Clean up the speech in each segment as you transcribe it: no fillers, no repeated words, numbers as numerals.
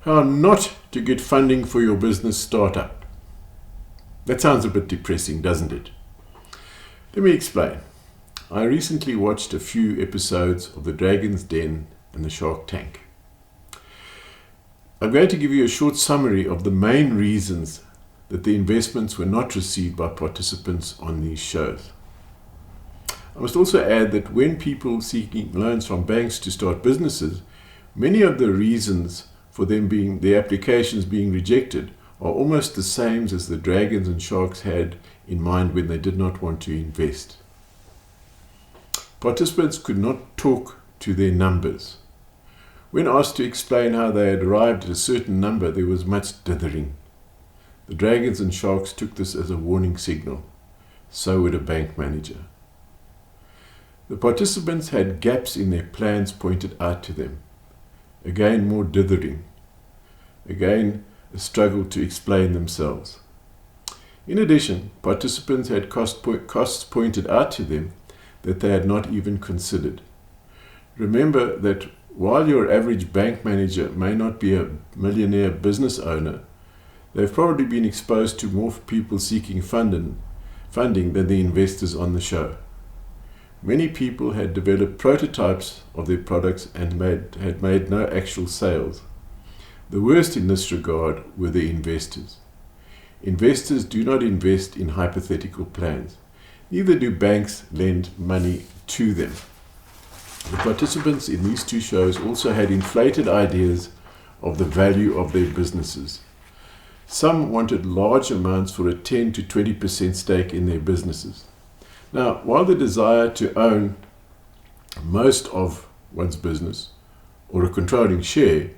How not to get funding for your business startup. That sounds a bit depressing, doesn't it? Let me explain. I recently watched a few episodes of The Dragon's Den and the Shark Tank. I'm going to give you a short summary of the main reasons that the investments were not received by participants on these shows. I must also add that when people seeking loans from banks to start businesses, many of the reasons for their applications being rejected are almost the same as the dragons and sharks had in mind when they did not want to invest. Participants could not talk to their numbers. When asked to explain how they had arrived at a certain number, there was much dithering. The dragons and sharks took this as a warning signal. So would a bank manager. The participants had gaps in their plans pointed out to them. Again, more dithering. Again, a struggle to explain themselves. In addition, participants had costs pointed out to them that they had not even considered. Remember that while your average bank manager may not be a millionaire business owner, they've probably been exposed to more people seeking funding than the investors on the show. Many people had developed prototypes of their products and had made no actual sales. The worst in this regard were the investors. Investors do not invest in hypothetical plans. Neither do banks lend money to them. The participants in these two shows also had inflated ideas of the value of their businesses. Some wanted large amounts for a 10 to 20% stake in their businesses. Now, while the desire to own most of one's business or a controlling share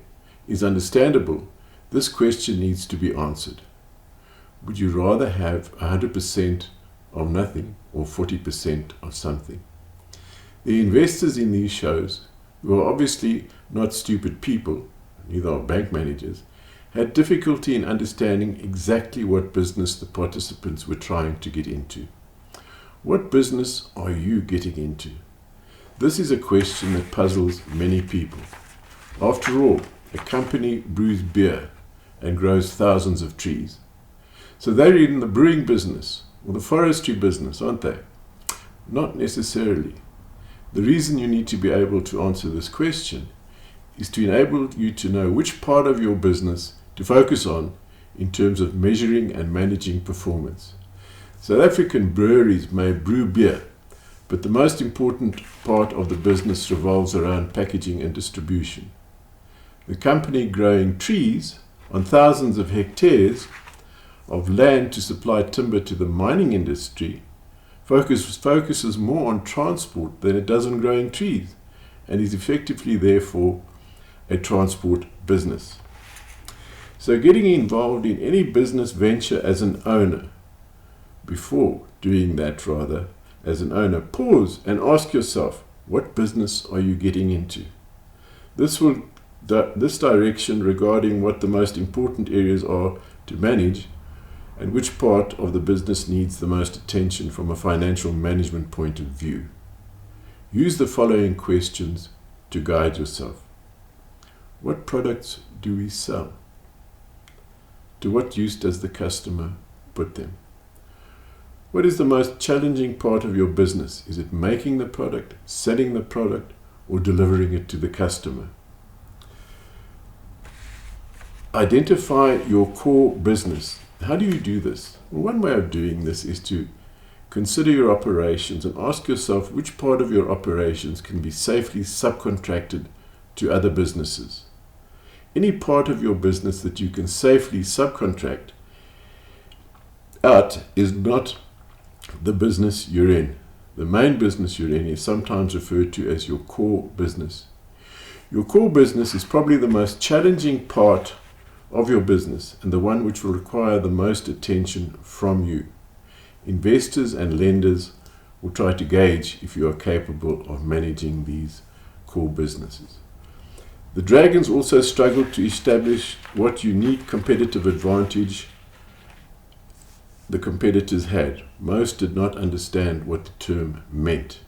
is understandable, this question needs to be answered. Would you rather have 100% of nothing or 40% of something? The investors in these shows, who are obviously not stupid people, neither are bank managers, had difficulty in understanding exactly what business the participants were trying to get into. What business are you getting into? This is a question that puzzles many people. After all, a company brews beer and grows thousands of trees. So they're in the brewing business or the forestry business, aren't they? Not necessarily. The reason you need to be able to answer this question is to enable you to know which part of your business to focus on in terms of measuring and managing performance. South African breweries may brew beer, but the most important part of the business revolves around packaging and distribution. The company growing trees on thousands of hectares of land to supply timber to the mining industry focuses more on transport than it does on growing trees, and is effectively therefore a transport business. So getting involved in any business venture as an owner, before doing that rather, as an owner, pause and ask yourself, what business are you getting into? This direction regarding what the most important areas are to manage and which part of the business needs the most attention from a financial management point of view. Use the following questions to guide yourself. What products do we sell? To what use does the customer put them? What is the most challenging part of your business? Is it making the product, selling the product, or delivering it to the customer? Identify your core business. How do you do this? Well, one way of doing this is to consider your operations and ask yourself which part of your operations can be safely subcontracted to other businesses. Any part of your business that you can safely subcontract out is not the business you're in. The main business you're in is sometimes referred to as your core business. Your core business is probably the most challenging part of your business and the one which will require the most attention from you. Investors and lenders will try to gauge if you are capable of managing these core businesses. The dragons also struggled to establish what unique competitive advantage the competitors had. Most did not understand what the term meant.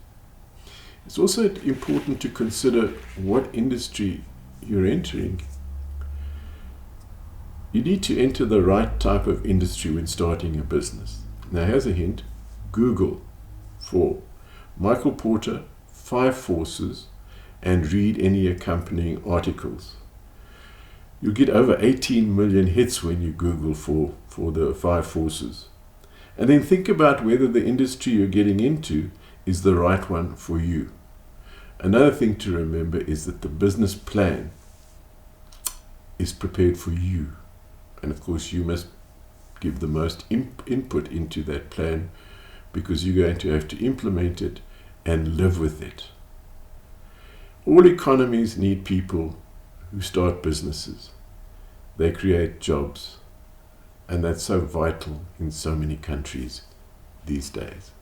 It's also important to consider what industry you're entering. You need to enter the right type of industry when starting a business. Now here's a hint. Google for Michael Porter, 5 forces, and read any accompanying articles. You'll get over 18 million hits when you Google for the 5 forces. And then think about whether the industry you're getting into is the right one for you. Another thing to remember is that the business plan is prepared for you. And of course, you must give the most input into that plan, because you're going to have to implement it and live with it. All economies need people who start businesses. They create jobs. And that's so vital in so many countries these days.